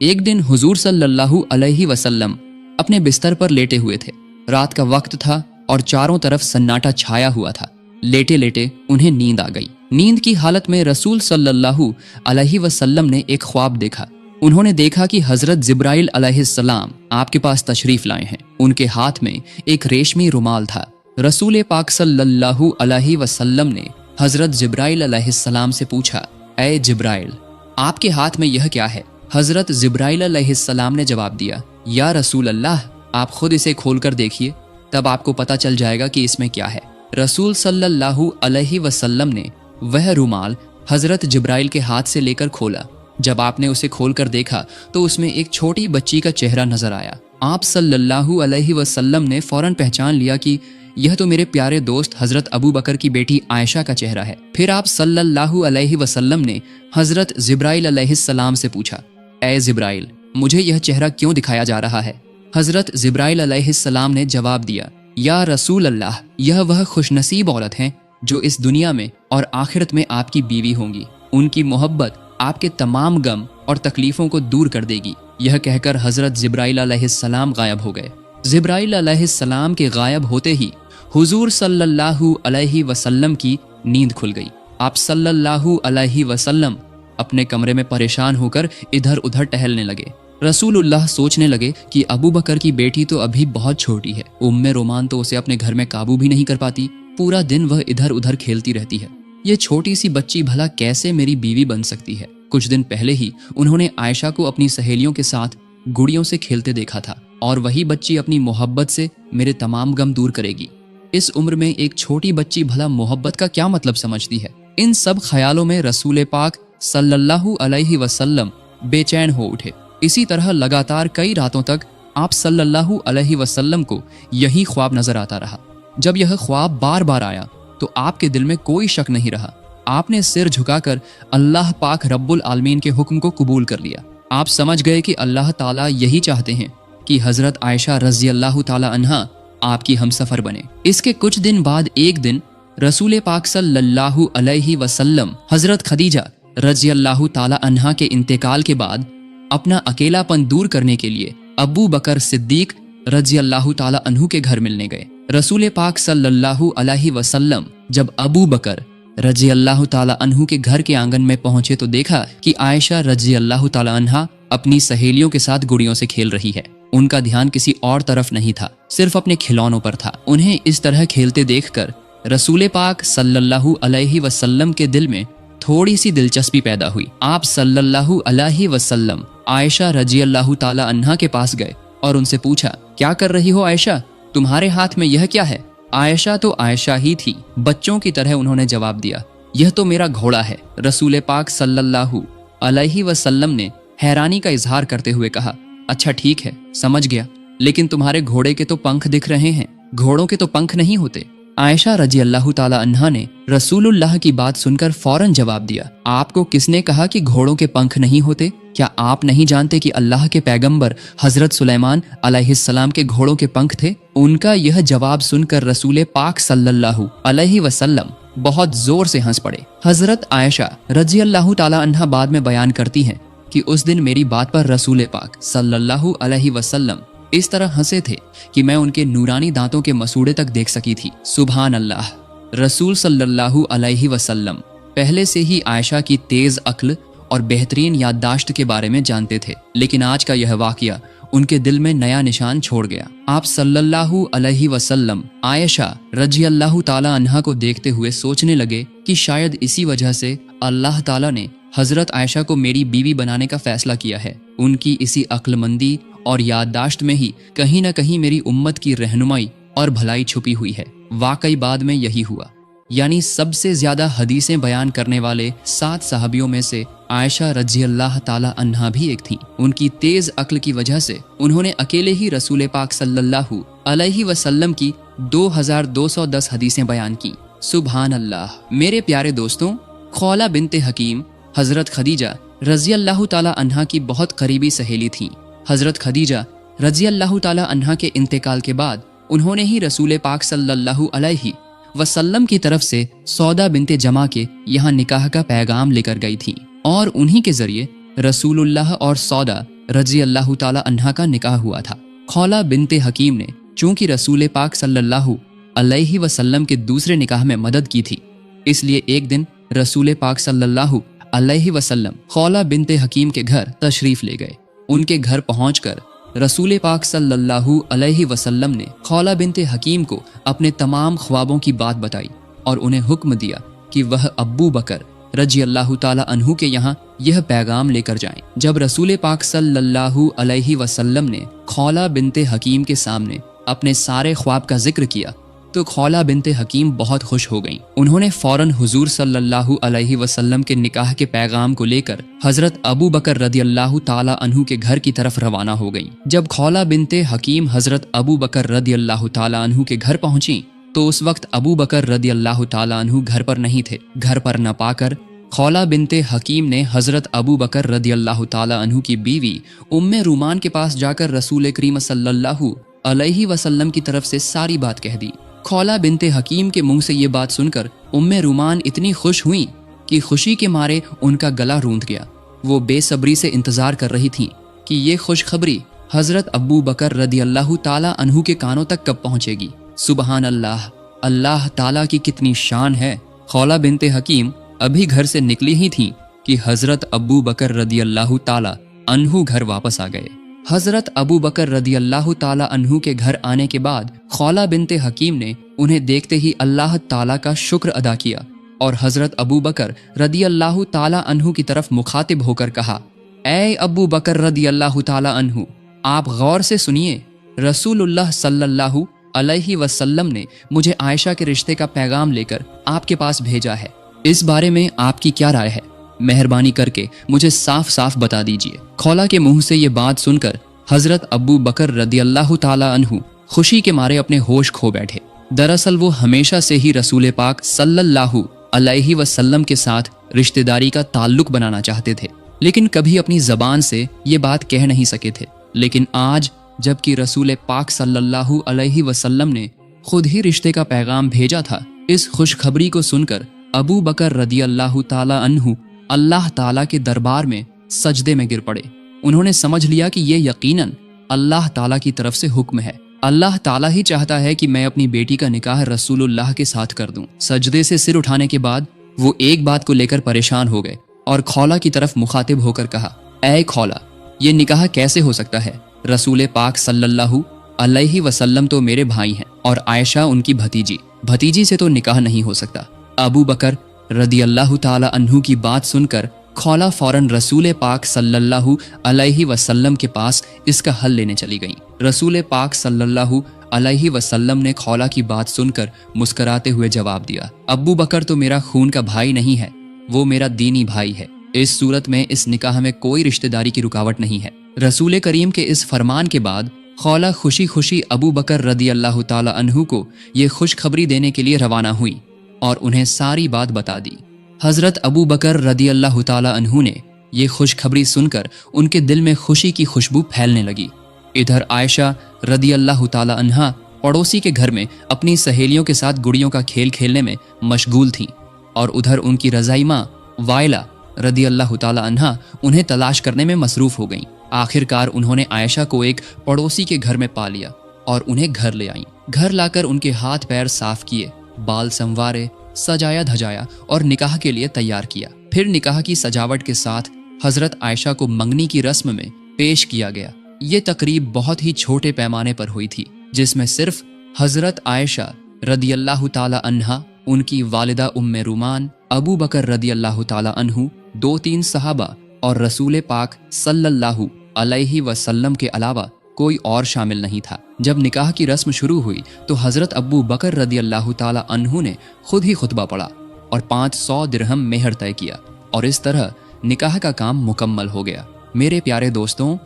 एक दिन हुजूर सल्लल्लाहु अलैहि वसल्लम अपने बिस्तर पर लेटे हुए थे। रात का वक्त था और चारों तरफ सन्नाटा छाया हुआ था। लेटे लेटे उन्हें नींद आ गई। नींद की हालत में रसूल सल्लल्लाहु अलैहि वसल्लम ने एक ख्वाब देखा। उन्होंने देखा कि हजरत जिब्राइल अलैहिस्सलाम आपके पास तशरीफ लाए हैं। उनके हाथ में एक रेशमी रुमाल था। रसूल पाक सल्लल्लाहु अलैहि वसल्लम ने हजरत जिब्राइल अलैहिस्सलाम से पूछा, ऐ जिब्राइल, आपके हाथ में यह क्या है? हजरत जिब्राइल अलैहिस्सलाम ने जवाब दिया, या रसूल अल्लाह, आप खुद इसे खोलकर देखिए, तब आपको पता चल जाएगा कि इसमें क्या है। रसूल सल्लल्लाहु अलैहि वसल्लम ने वह रुमाल हजरत जिब्राइल के हाथ से लेकर खोला। जब आपने उसे खोलकर देखा तो उसमें एक छोटी बच्ची का चेहरा नजर आया। आप सल्लल्लाहु अलैहि वसल्लम ने फौरन पहचान लिया कि यह तो मेरे प्यारे दोस्त हजरत अबू बकर की बेटी आयशा का चेहरा है। फिर आप सल्लल्लाहु अलैहि वसल्लम ने हजरत जिब्राइल अलैहिस्सलाम से पूछा, ऐ जिब्राइल, मुझे यह चेहरा क्यों दिखाया जा रहा है? हजरत जिब्राइल अलैहिस्सलाम ने जवाब दिया, या रसूल अल्लाह, यह वह खुशनसीब औरत हैं जो इस दुनिया में और आखिरत में आपकी बीवी होंगी। उनकी मोहब्बत आपके तमाम गम और तकलीफों को दूर कर देगी। यह कहकर हजरत जिब्राइल अलैहिस्सलाम गायब हो गए। जिब्राइल अलैहिस्सलाम के गायब होते ही हुजूर सल्लल्लाहु अलैहि वसल्लम की नींद खुल गई। आप सल्लल्लाहु अलैहि वसल्लम अपने कमरे में परेशान होकर इधर उधर टहलने लगे। रसूलुल्लाह सोचने लगे कि अबू बकर की बेटी तो अभी बहुत छोटी है। उम्मे रोमान तो उसे अपने घर में काबू भी नहीं कर पाती। पूरा दिन वह इधर उधर खेलती रहती है। ये छोटी सी बच्ची भला कैसे मेरी बीवी बन सकती है? कुछ दिन पहले ही उन्होंने आयशा को अपनी सहेलियों के साथ गुड़ियों से खेलते देखा था और वही बच्ची अपनी मोहब्बत से मेरे तमाम गम दूर करेगी। इस उम्र में एक छोटी बच्ची भला मोहब्बत का क्या मतलब समझती है? इन सब ख्यालों में रसूल पाक सल्लल्लाहु अलैहि वसल्लम बेचैन हो उठे। इसी तरह लगातार कई रातों तक आप सल्लल्लाहु अलैहि वसल्लम को यही ख्वाब नजर आता रहा। जब यह ख्वाब बार बार आया तो आपके दिल में कोई शक नहीं रहा। आपने सिर झुकाकर अल्लाह पाक रब्बुल आलमीन के हुक्म को कबूल कर लिया। आप समझ गए कि अल्लाह ताला यही चाहते हैं कि हजरत आयशा रज़ी अल्लाह ताला अन्हा आपकी हमसफर बने। इसके कुछ दिन बाद एक दिन रसूल पाक सल्लल्लाहु अलैहि वसल्लम हजरत खदीजा रज़ी अल्लाह ताला अन्हा के इंतकाल के बाद अपना अकेलापन दूर करने के लिए अबू बकर सिद्दीक रज़ी अल्लाह ताला अन्हु के घर मिलने गए। रसूल पाक सल्लल्लाहु अलैहि वसल्लम जब अबू बकर रज़ी अल्लाह ताला अन्हु के घर के आंगन में पहुंचे तो देखा कि आयशा रज़ी अल्लाह ताला अन्हा अपनी सहेलियों के साथ गुड़ियों से खेल रही है। उनका ध्यान किसी और तरफ नहीं था, सिर्फ अपने खिलौनों पर था। उन्हें इस तरह खेलते देखकर रसूल पाक सल्लल्लाहु अलैहि वसल्लम के दिल में थोड़ी सी दिलचस्पी पैदा हुई। आप सल्लल्लाहु अलैहि वसल्लम आयशा रज़ी अल्लाह ताला अन्हा के पास गए और उनसे पूछा, क्या कर रही हो आयशा? तुम्हारे हाथ में यह क्या है? आयशा तो आयशा ही थी। बच्चों की तरह उन्होंने जवाब दिया, यह तो मेरा घोड़ा है। रसूल पाक सल्लल्लाहु अलैहि वसल्लम ने हैरानी का इजहार करते हुए कहा, अच्छा ठीक है, समझ गया, लेकिन तुम्हारे घोड़े के तो पंख दिख रहे हैं, घोड़ों के तो पंख नहीं होते। आयशा रज़ी अल्लाह ताला अन्हा ने रसूलुल्लाह की बात सुनकर फौरन जवाब दिया, आपको किसने कहा कि घोड़ों के पंख नहीं होते? क्या आप नहीं जानते कि अल्लाह के पैगंबर हजरत सुलेमान अलैहिस्सलाम के घोड़ों के पंख थे? उनका यह जवाब सुनकर रसूल पाक सल्लल्लाहु अलैहि वसल्लम बहुत जोर से हंस पड़े। हजरत आयशा रज़ी अल्लाह ताला अन्हा बाद में बयान करती हैं कि उस दिन मेरी बात पर रसूल पाक सल्लल्लाहु अलैहि वसल्लम इस तरह हंसे थे कि मैं उनके नूरानी दांतों के मसूड़े तक देख सकी थी। सुभान अल्लाह। रसूल सल्लल्लाहु अलैहि वसल्लम पहले से ही आयशा की तेज अक्ल और बेहतरीन याददाश्त के बारे में जानते थे, लेकिन आज का यह वाकया उनके दिल में नया निशान छोड़ गया। आप सल्लल्लाहु अलैहि वसल्लम आयशा रज़ी अल्लाह ताला अन्हा को देखते हुए सोचने लगे कि शायद इसी वजह से अल्लाह ताला ने हजरत आयशा को मेरी बीवी बनाने का फैसला किया है। उनकी इसी अक्लमंदी और याददाश्त में ही कहीं न कहीं मेरी उम्मत की रहनुमाई और भलाई छुपी हुई है। वाकई बाद में यही हुआ, यानी सबसे ज्यादा हदीसें बयान करने वाले 7 सहाबियों में से आयशा रज़ी अल्लाह ताला अन्हा भी एक थी। उनकी तेज अक्ल की वजह से उन्होंने अकेले ही रसूल पाक सल्लल्लाहु अलैहि वसल्लम की 2210 हदीसें बयान की। सुभान अल्लाह। मेरे प्यारे दोस्तों, खौला बिनते हकीम हजरत खदीजा रज़ी अल्लाह ताला अन्हा की बहुत करीबी सहेली थीं। हजरत खदीजा रज़ी अल्लाह ताला अन्हा के इंतकाल के बाद उन्होंने ही रसूल पाक सल्लल्लाहु अलैहि वसल्लम की तरफ से सौदा बिनते जमा के यहाँ निकाह का पैगाम लेकर गई थी और उन्हीं के जरिए रसूलुल्लाह और सौदा रजी अल्लाह ताला अन्हा का निकाह हुआ था। खौला बिनते हकीम ने चूंकि रसूल पाक सल्लल्लाहु अलैहि वसल्लम के दूसरे निकाह में मदद की थी, इसलिए एक दिन रसूल पाक सल्लल्लाहु अलैहि वसल्लम खौला बिनते हकीम के घर तशरीफ ले गए। उनके घर पहुंचकर रसूल पाक सल्लल्लाहु अलैहि वसल्लम ने खौला बिनते हकीम को अपने तमाम ख्वाबों की बात बताई और उन्हें हुक्म दिया कि वह अब्बू बकर रजी अल्लाह ताला अन्हु के यहाँ यह पैगाम लेकर जाएं। जब रसूल पाक सल्लल्लाहु अलैहि वसल्लम ने खौला बिनते हकीम के सामने अपने सारे ख्वाब का जिक्र किया तो खौला बिनते हकीम बहुत खुश हो गईं। उन्होंने फौरन हुजूर सल्लल्लाहु अलैहि वसल्लम के निकाह के पैगाम को लेकर हजरत अबू बकर रदी अल्लाह ताला अन्हु के घर की तरफ रवाना हो गईं। जब खौला बिनते हकीम हजरत अबू बकर रदी अल्लाह ताला अन्हु के घर पहुंची तो उस वक्त अबू बकर रदी अल्लाह ताला अन्हु घर पर नहीं थे। घर पर न पाकर खौला बिनते हकीम ने हजरत अबू बकर रदी अल्लाह ताला अन्हु की बीवी उम्मे रूमान के पास जाकर रसूल करीम सल्लल्लाहु अलैहि वसल्लम की तरफ से सारी बात कह दी। खौला बिनते हकीम के मुंह से ये बात सुनकर उम्मे रूमान इतनी खुश हुई कि खुशी के मारे उनका गला रूंध गया। वो बेसब्री से इंतजार कर रही थीं कि ये खुशखबरी हजरत अबू बकर रदी अल्लाह ताला अन्हु के कानों तक कब पहुंचेगी। सुबहान अल्लाह, अल्लाह ताला की कितनी शान है। खौला बिनते हकीम अभी घर से निकली ही थीं कि हजरत अबू बकर रदी अल्लाह ताला अन्हु घर वापस आ गए। हजरत अबू बकर रदी अल्लाह ताला अन्हु के घर आने के बाद खौला बिनते हकीम ने उन्हें देखते ही अल्लाह ताला का शुक्र अदा किया और हजरत अबू बकर रदी अल्लाह ताला अन्हु की तरफ मुखातिब होकर कहा, ऐ अबू बकर रदी अल्लाह ताला अन्हु, आप गौर से सुनिए। रसूलुल्लाह सल्लल्लाहु अलैहि वसल्लम ने मुझे आयशा के रिश्ते का पैगाम लेकर आपके पास भेजा है। इस बारे में आपकी क्या राय है? मेहरबानी करके मुझे साफ साफ बता दीजिए। खौला के मुंह से ये बात सुनकर हजरत अबू बकर रदी अल्लाह ताला अन्हु खुशी के मारे अपने होश खो बैठे। दरअसल वो हमेशा से ही रसूल पाक सल्लल्लाहु अलैहि वसल्लम के साथ रिश्तेदारी का ताल्लुक बनाना चाहते थे, लेकिन कभी अपनी जबान से ये बात कह नहीं सके थे। लेकिन आज जबकि रसूल पाक सल्लल्लाहु अलैहि वसल्लम ने खुद ही रिश्ते का पैगाम भेजा था, इस खुशखबरी को सुनकर अबू बकर रदी अल्लाह ताला अन्हु अल्लाह ताला के दरबार में सजदे में गिर पड़े। उन्होंने समझ लिया कि ये यकीनन अल्लाह ताला की तरफ से हुक्म है। अल्लाह ताला ही चाहता है कि मैं अपनी बेटी का निकाह रसूलुल्लाह के साथ कर दूं। सजदे से सिर उठाने के बाद वो एक बात को लेकर परेशान हो गए और खौला की तरफ मुखातिब होकर कहा, ऐ खौला, ये निकाह कैसे हो सकता है? रसूल पाक सल्लल्लाहु अलैहि वसल्लम तो मेरे भाई हैं और आयशा उनकी भतीजी से तो निकाह नहीं हो सकता। अबू बकर रदी अल्लाह ताला अन्हु की बात सुनकर खौला फौरन रसूल पाक सल्लल्लाहु अलैहि वसल्लम के पास इसका हल लेने चली गईं। रसूल पाक सल्लल्लाहु अलैहि वसल्लम ने खौला की बात सुनकर मुस्कुराते हुए जवाब दिया, अब्बू बकर तो मेरा खून का भाई नहीं है, वो मेरा दीनी भाई है। इस सूरत में इस निकाह में कोई रिश्तेदारी की रुकावट नहीं है। रसूल करीम के इस फरमान के बाद खौला खुशी खुशी अबू बकर रदी अल्लाह ताला अन्हु को ये खुशखबरी देने के लिए रवाना हुई और उन्हें सारी बात बता दी। हजरत अबू बकर रदी अल्लाह ताला अन्हु ने ये खुशखबरी सुनकर उनके दिल में खुशी की खुशबू फैलने लगी। इधर आयशा रदी अल्लाह ताला अन्हा पड़ोसी के घर में अपनी सहेलियों के साथ गुड़ियों का खेल खेलने में मशगूल थीं और उधर उनकी रज़ाई माँ वाइला रदी अल्लाह ताला अन्हा उन्हें तलाश करने में मसरूफ हो गईं। आखिरकार उन्होंने आयशा को एक पड़ोसी के घर में पा लिया और उन्हें घर ले आईं। घर लाकर उनके हाथ पैर साफ किए, बाल संवारे, सजाया धजाया और निकाह के लिए तैयार किया। फिर निकाह की सजावट के साथ हजरत आयशा को मंगनी की रस्म में पेश किया गया। ये तकरीब बहुत ही छोटे पैमाने पर हुई थी, जिसमें सिर्फ हजरत आयशा रदी अल्लाह ताला अन्हा, उनकी वालिदा उम्मे रूमान, अबू बकर रदी अल्लाह ताला अन्हु, 2-3 सहाबा और रसूल पाक सल्लल्लाहु अलैहि वसल्लम के अलावा कोई और शामिल नहीं था। जब निकाह की रस्म शुरू हुई तो हजरत अबू बकर रदी अल्लाह ताला अन्हु ने खुद ही खुतबा पढ़ा और 500 दिरहम मेहर तय किया और इस तरह निकाह का काम मुकम्मल हो गया। मेरे प्यारे दोस्तों,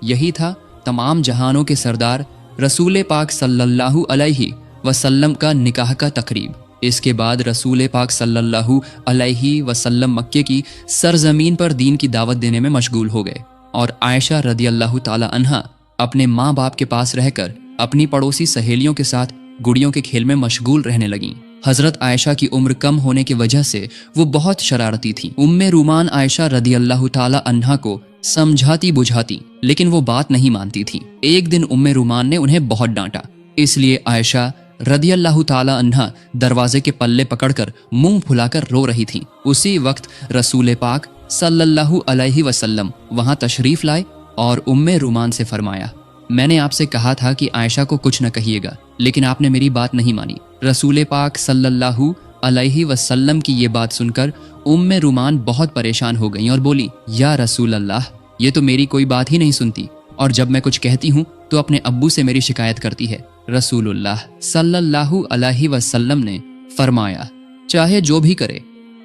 यही था तमाम जहानों के सरदार रसूल पाक सल्लल्लाहु अलैहि वसल्लम का निकाह का तकरीब। इसके बाद रसूल पाक सल्लल्लाहु अलैहि वसल्लम मक्के की सरजमीन पर दीन की दावत देने में मशगूल हो गए और आयशा रदी अल्लाह ताला अन्हा अपने माँ बाप के पास रहकर अपनी पड़ोसी सहेलियों के साथ गुड़ियों के खेल में मशगूल रहने लगीं। हजरत आयशा की उम्र कम होने की वजह से वो बहुत शरारती थी। उम्मे रूमान आयशा रदी अल्लाह ताला अन्हा को समझाती बुझाती, लेकिन वो बात नहीं मानती थी। एक दिन उम्मे रूमान ने उन्हें बहुत डांटा, इसलिए आयशा रदी अल्लाह ताला अन्हा दरवाजे के पल्ले पकड़कर मुंह फुलाकर रो रही थी। उसी वक्त रसूल पाक सल्लल्लाहु अलैहि वसल्लम वहां तशरीफ लाए और उम्मे रूमान से फरमाया, मैंने आपसे कहा था कि आयशा को कुछ न कहिएगा, लेकिन आपने मेरी बात नहीं मानी। रसूल पाक सल्लल्लाहु अलैहि वसल्लम की ये बात सुनकर उम्मे रूमान बहुत परेशान हो गई और बोली, या रसूल अल्लाह, ये तो मेरी कोई बात ही नहीं सुनती, और जब मैं कुछ कहती हूँ तो अपने अब्बू से मेरी शिकायत करती है। रसूलुल्लाह सल्लल्लाहु अलैहि वसल्लम ने फरमाया, चाहे जो भी करे,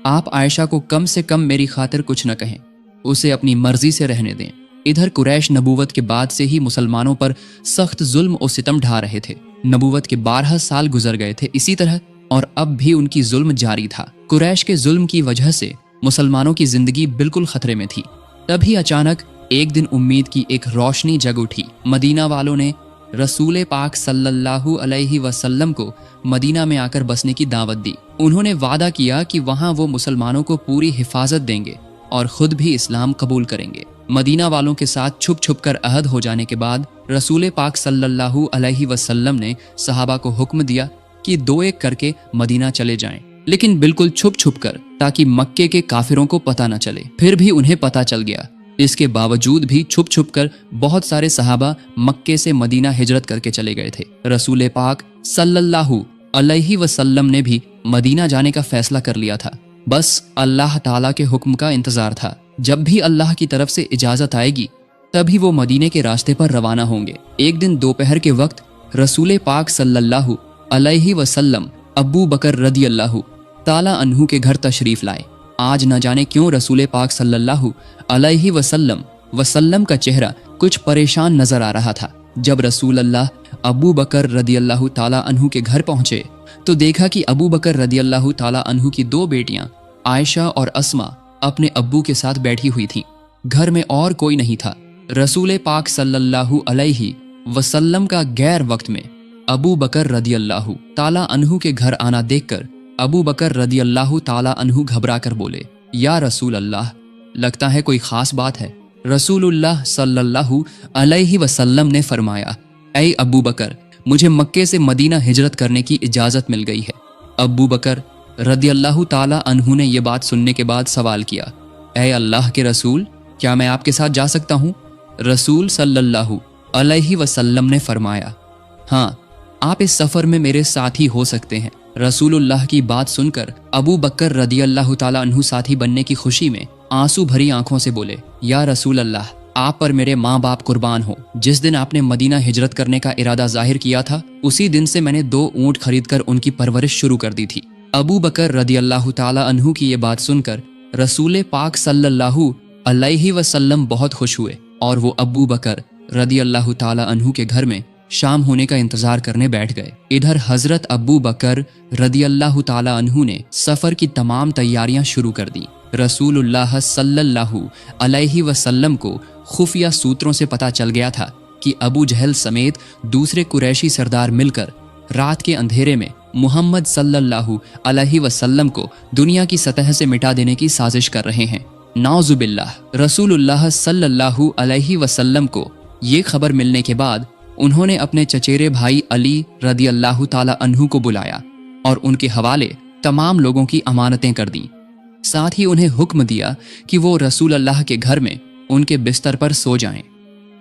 आप आयशा को कम से कम मेरी खातिर कुछ न कहें, उसे अपनी मर्जी से रहने दें। इधर कुरैश नबूवत के बाद से ही मुसलमानों पर सख्त जुल्म और सितम ढा रहे थे। नबूवत के 12 साल गुजर गए थे इसी तरह, और अब भी उनकी जुल्म जारी था। कुरैश के जुल्म की वजह से मुसलमानों की जिंदगी बिल्कुल खतरे में थी। तभी अचानक एक दिन उम्मीद की एक रोशनी जग उठी। मदीना वालों ने रसूल पाक सल्लल्लाहु अलैहि वसल्लम को मदीना में आकर बसने की दावत दी। उन्होंने वादा किया कि वहां वो मुसलमानों को पूरी हिफाजत देंगे और खुद भी इस्लाम कबूल करेंगे। मदीना वालों के साथ छुप छुप कर अहद हो जाने के बाद रसूल पाक सल्लल्लाहु अलैहि वसल्लम ने सहाबा को हुक्म दिया कि 2-1 करके मदीना चले जाएं, लेकिन बिल्कुल छुप छुप कर, ताकि मक्के के काफिरों को पता न चले। फिर भी उन्हें पता चल गया। इसके बावजूद भी छुप छुप कर बहुत सारे सहाबा मक्के से मदीना हिजरत करके चले गए थे। रसूल पाक सल्लल्लाहु अलैहि वसल्लम ने भी मदीना जाने का फैसला कर लिया था। बस अल्लाह ताला के हुक्म का इंतजार था। जब भी अल्लाह की तरफ से इजाजत आएगी तभी वो मदीने के रास्ते पर रवाना होंगे। एक दिन दोपहर के वक्त रसूल पाक सल्लल्लाहु अलैहि वसल्लम अबू बकर रदी अल्लाह ताला अन्हु के घर तशरीफ लाए। आज न जाने क्यों रसूल पाक सल्लल्लाहु अलैहि वसल्लम का चेहरा कुछ परेशान नजर आ रहा था। जब रसूल अल्लाह अबू बकर रदी अल्लाह ताला अन्हु के घर पहुंचे तो देखा कि अबू बकर रदी अल्लाह ताला अन्हु की 2 बेटियां आयशा और अस्मा अपने अब्बू के साथ बैठी हुई थीं। घर में और कोई नहीं था। रसूल पाक सल्लल्लाहु अलैहि वसल्लम का गैर वक्त में अबू बकर रदी अल्लाह ताला अन्हु के घर आना देखकर अबू बकर रदी अल्लाह ताला अन्हु घबरा कर बोले, या रसूल अल्लाह, लगता है कोई खास बात है। रसूलुल्लाह सल्लल्लाहु अलैहि वसल्लम ने फरमाया, ऐ अबू बकर, मुझे मक्के से मदीना हिजरत करने की इजाजत मिल गई है। अबू बकर रदी अल्लाह ताला अन्हु ने यह बात सुनने के बाद सवाल किया, ऐ अल्लाह के रसूल, क्या मैं आपके साथ जा सकता हूँ? रसूल सल्लल्लाहु अलैहि वसल्लम ने फरमाया, हाँ, आप इस सफर में मेरे साथी हो सकते हैं। रसूलुल्लाह की बात सुनकर अबू बकर रदी अल्लाह ताला अन्हु साथी बनने की खुशी में आंसू भरी आंखों से बोले, या रसूल अल्लाह, आप पर मेरे माँ बाप कुर्बान हो। जिस दिन आपने मदीना हिजरत करने का इरादा जाहिर किया था, उसी दिन से मैंने 2 ऊंट खरीदकर उनकी परवरिश शुरू कर दी थी। अबू बकर रदी अल्लाह ताला अन्हु की ये बात सुनकर रसूल पाक सल्लल्लाहु अलैहि वसल्लम बहुत खुश हुए और वो अबू बकर रदी अल्लाह ताला अन्हु के घर में शाम होने का इंतजार करने बैठ गए। इधर हजरत अबू बकर रदी अल्लाह ताला अन्हु ने सफर की तमाम तैयारियां शुरू कर दी। रसूलुल्लाह सल्लल्लाहु अलैहि वसल्लम को खुफिया सूत्रों से पता चल गया था कि अबू जहल समेत दूसरे कुरैशी सरदार मिलकर रात के अंधेरे में मुहम्मद सल्लल्लाहु अलैहि वसल्लम को दुनिया की सतह से मिटा देने की साजिश कर रहे हैं। नाउजुबिल्लाह। रसूलुल्लाह सल्लल्लाहु अलैहि वसल्लम को ये खबर मिलने के बाद उन्होंने अपने चचेरे भाई अली रदी अल्लाह ताला अन्हु को बुलाया और उनके हवाले तमाम लोगों की अमानतें कर दी। साथ ही उन्हें हुक्म दिया कि वो रसूल अल्लाह के घर में उनके बिस्तर पर सो जाएं।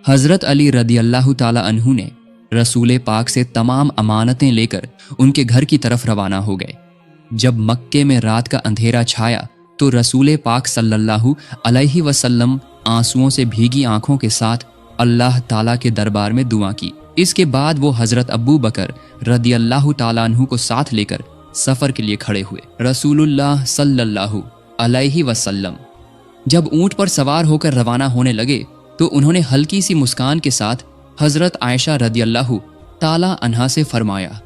हजरत अली रदी अल्लाह ताला अन्हु ने रसूल पाक से तमाम अमानतें लेकर उनके घर की तरफ रवाना हो गए। जब मक्के में रात का अंधेरा छाया तो रसूल पाक सल्लल्लाहु अलैहि वसल्लम आंसुओं से भीगी आंखों के साथ अल्लाह ताला के दरबार में दुआ की। इसके बाद वो हजरत अबू बकर रदी अल्लाह ताला अन्हु को साथ लेकर सफर के लिए खड़े हुए। रसूलुल्लाह सल्लल्लाहु अलैहि वसल्लम जब ऊंट पर सवार होकर रवाना होने लगे तो उन्होंने हल्की सी मुस्कान के साथ हजरत आयशा रदी अल्लाह ताला अन्हा से फरमाया,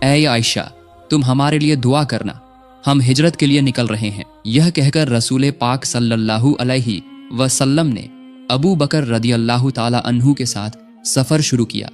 ऐ आयशा, तुम हमारे लिए दुआ करना, हम हिजरत के लिए निकल रहे हैं। यह कहकर रसूल पाक सल्लल्लाहु अलैहि वसल्लम ने अबू बकर रदी अल्लाह ताला अन्हु के साथ सफर शुरू किया।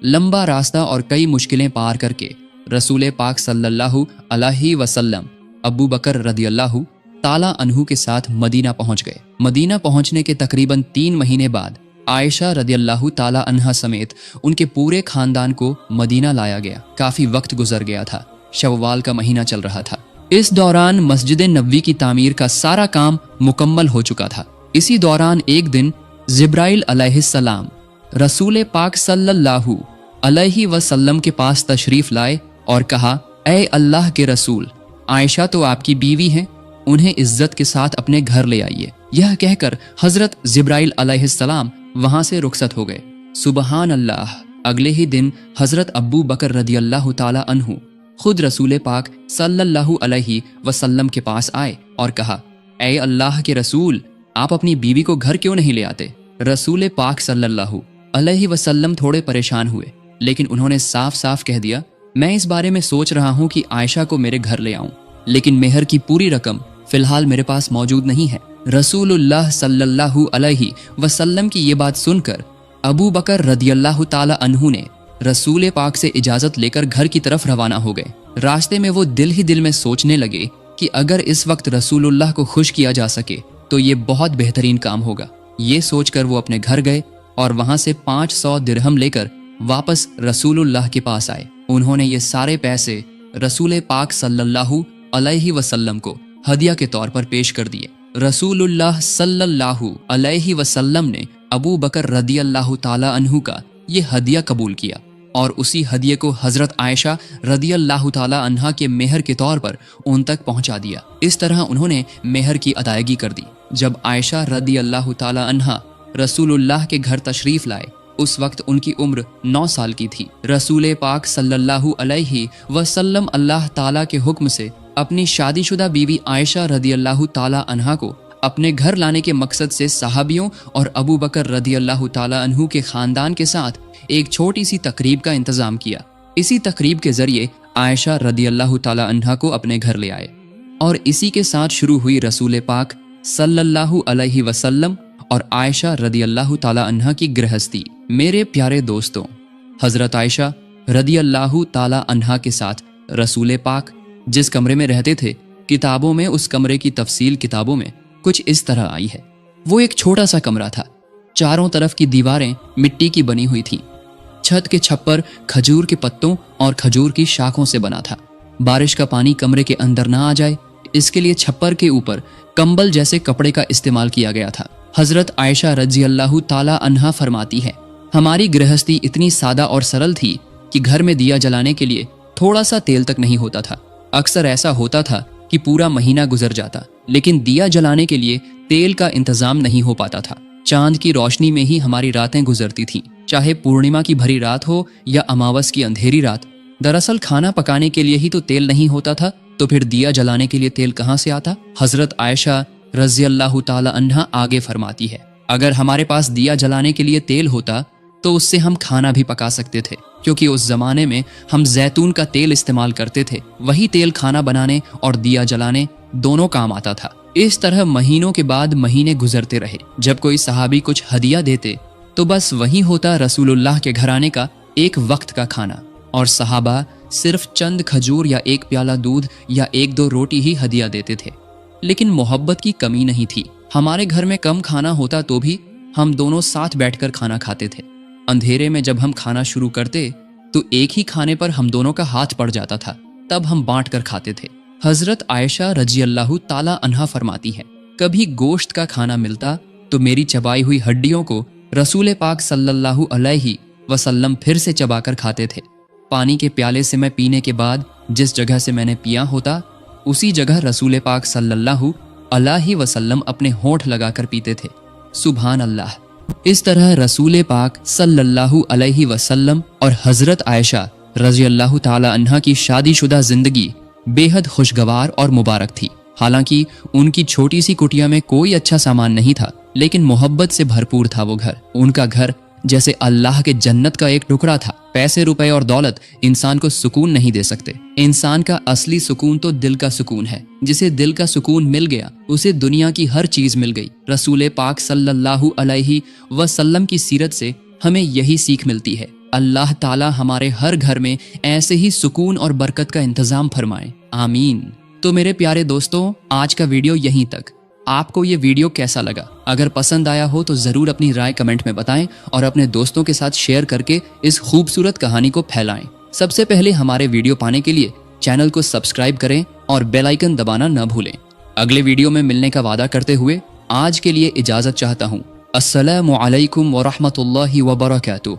लंबा रास्ता और कई मुश्किलें पार करके रसूल पाक सल्लल्लाहु अलैहि वसल्लम अबू बकर रदियल्लाहु ताला अन्हु के साथ मदीना पहुंच गए। मदीना पहुंचने के तकरीबन 3 महीने बाद आयशा रदियल्लाहु ताला अन्हा समेत उनके पूरे खानदान को मदीना लाया गया। काफी वक्त गुजर गया था, शव्वाल का महीना चल रहा था। इस दौरान मस्जिद नबवी की तामीर का सारा काम मुकम्मल हो चुका था। इसी दौरान एक दिन जिब्राइल अलैहिस्सलाम रसूल पाक सल्लल्लाहु अलैहि वसल्लम के पास तशरीफ लाए और कहा, ऐ अल्लाह के रसूल, आयशा तो आपकी बीवी हैं, उन्हें इज्जत के साथ अपने घर ले आइए। यह कहकर हजरत जिब्राइल अलैहिस्सलाम वहां से रुखसत हो गए। सुबहान अल्लाह। अगले ही दिन हजरत अबू बकर रदियल्लाहु ताला अन्हु खुद रसूल पाक सल्लल्लाहु अलैहि वसल्लम के पास आए और कहा, ऐ अल्लाह के रसूल, आप अपनी बीवी को घर क्यों नहीं ले आते? रसूल पाक सल्लल्लाहु अलैहि वसल्लम थोड़े परेशान हुए, लेकिन उन्होंने साफ साफ कह दिया, मैं इस बारे में सोच रहा हूँ कि आयशा को मेरे घर ले आऊं, लेकिन मेहर की पूरी रकम फिलहाल मेरे पास मौजूद नहीं है। रसूलुल्लाह सल्लल्लाहु अलैहि वसल्लम की ये बात सुनकर अबू बकर रदियल्लाहु ताला अन्हु ने रसूल पाक से इजाजत लेकर घर की तरफ रवाना हो गए। रास्ते में वो दिल ही दिल में सोचने लगे कि अगर इस वक्त रसूलुल्लाह को खुश किया जा सके तो ये बहुत बेहतरीन काम होगा। ये सोचकर वो अपने घर गए और वहां से 500 दिरहम लेकर वापस रसूलुल्लाह के पास आए। उन्होंने ये सारे पैसे रसूल पाक सल्लल्लाहु अलैहि वसल्लम को हदिया के तौर पर पेश कर दिए। रसूलुल्लाह सल्लल्लाहु अलैहि वसल्लम ने अबू बकर रदियल्लाहु ताला अन्हु का ये हदिया कबूल किया और उसी हदिये को हजरत आयशा रदियल्लाहु ताला अन्हा के मेहर के तौर पर उन तक पहुंचा दिया। इस तरह उन्होंने मेहर की अदायगी कर दी। जब आयशा रदियल्लाहु ताला अन्हा रसूलुल्लाह के घर तशरीफ लाए, उस वक्त उनकी उम्र 9 साल की थी। रसूल पाक सल्लल्लाहु अलैहि वसल्लम अल्लाह ताला के हुक्म से अपनी शादीशुदा बीवी आयशा रदियल्लाहु ताला अन्हा को अपने घर लाने के मकसद से सहाबियों और अबू बकर रदियल्लाहु ताला अन्हु के खानदान के साथ एक छोटी सी तकरीब का इंतजाम किया। इसी तकरीब के जरिए आयशा रदियल्लाहु ताला अन्हा को अपने घर ले आए और इसी के साथ शुरू हुई रसूल पाक सल्लल्लाहु अलैहि वसल्लम और आयशा रदियल्लाहु ताला अन्हा की गृहस्थी। मेरे प्यारे दोस्तों, हजरत आयशा रदियल्लाहु ताला अन्हा के साथ रसूल पाक जिस कमरे में रहते थे, किताबों में उस कमरे की तफसील किताबों में कुछ इस तरह आई है। वो एक छोटा सा कमरा था। चारों तरफ की दीवारें मिट्टी की बनी हुई थीं। छत के छप्पर खजूर के पत्तों और खजूर की शाखों से बना था। बारिश का पानी कमरे के अंदर ना आ जाए, इसके लिए छप्पर के ऊपर कंबल जैसे कपड़े का इस्तेमाल किया गया था। हजरत आयशा रज़ियल्लाहु ताला अन्हा फरमाती है, हमारी गृहस्थी इतनी सादा और सरल थी कि घर में दिया जलाने के लिए थोड़ा सा तेल तक नहीं होता था। अक्सर ऐसा होता था कि पूरा महीना गुजर जाता, लेकिन दिया जलाने के लिए तेल का इंतजाम नहीं हो पाता था। चांद की रोशनी में ही हमारी रातें गुजरती थीं, चाहे पूर्णिमा की भरी रात हो या अमावस की अंधेरी रात। दरअसल खाना पकाने के लिए ही तो तेल नहीं होता था, तो फिर दिया जलाने के लिए तेल कहाँ से आता? हजरत आयशा रज़ियल्लाहु ताला अन्हा आगे फरमाती है, अगर हमारे पास दिया जलाने के लिए तेल होता तो उससे हम खाना भी पका सकते थे, क्योंकि उस जमाने में हम जैतून का तेल इस्तेमाल करते थे। वही तेल खाना बनाने और दिया जलाने दोनों काम आता था। इस तरह महीनों के बाद महीने गुजरते रहे। जब कोई सहाबी कुछ हदिया देते तो बस वही होता रसूलुल्लाह के घराने का एक वक्त का खाना, और सहाबा सिर्फ चंद खजूर या एक प्याला दूध या 1-2 रोटी ही हदिया देते थे। लेकिन मोहब्बत की कमी नहीं थी। हमारे घर में कम खाना होता तो भी हम दोनों साथ बैठकर खाना खाते थे। अंधेरे में जब हम खाना शुरू करते तो एक ही खाने पर हम दोनों का हाथ पड़ जाता था, तब हम बांट कर खाते थे। हजरत आयशा रज़ियल्लाहु ताला अन्हा फरमाती है, कभी गोश्त का खाना मिलता तो मेरी चबाई हुई हड्डियों को रसूल पाक सल्लल्लाहु अलैहि वसल्लम फिर से चबाकर खाते थे। पानी के प्याले से मैं पीने के बाद जिस जगह से मैंने पिया होता, उसी जगह रसूल पाक सल्लल्लाहु अलैहि वसल्लम अपने होंठ लगाकर पीते थे। सुभान अल्लाह। इस तरह रसूल पाक सल्लल्लाहु अलैहि वसल्लम और हजरत आयशा रज़ियल्लाहु ताला अन्हा की शादीशुदा जिंदगी बेहद खुशगवार और मुबारक थी। हालांकि उनकी छोटी सी कुटिया में कोई अच्छा सामान नहीं था, लेकिन मोहब्बत से भरपूर था वो घर। उनका घर जैसे अल्लाह के जन्नत का एक टुकड़ा था। पैसे रुपए और दौलत इंसान को सुकून नहीं दे सकते। इंसान का असली सुकून तो दिल का सुकून है। जिसे दिल का सुकून मिल गया उसे दुनिया की हर चीज मिल गई। रसूल पाक सल्लल्लाहु अलैहि वसल्लम की सीरत से हमें यही सीख मिलती है। اللہ تعالی ہمارے ہر گھر میں ایسے ہی سکون اور برکت کا انتظام فرمائے، آمین۔ تو میرے پیارے دوستوں، آج کا ویڈیو یہیں تک۔ آپ کو یہ ویڈیو کیسا لگا؟ اگر پسند آیا ہو تو ضرور اپنی رائے کمنٹ میں بتائیں اور اپنے دوستوں کے ساتھ شیئر کر کے اس خوبصورت کہانی کو پھیلائیں۔ سب سے پہلے ہمارے ویڈیو پانے کے لیے چینل کو سبسکرائب کریں اور بیل آئیکن دبانا نہ بھولیں۔ اگلے ویڈیو میں ملنے کا وعدہ کرتے ہوئے آج کے لیے اجازت چاہتا ہوں۔ السلام علیکم ورحمۃ اللہ وبرکاتہ۔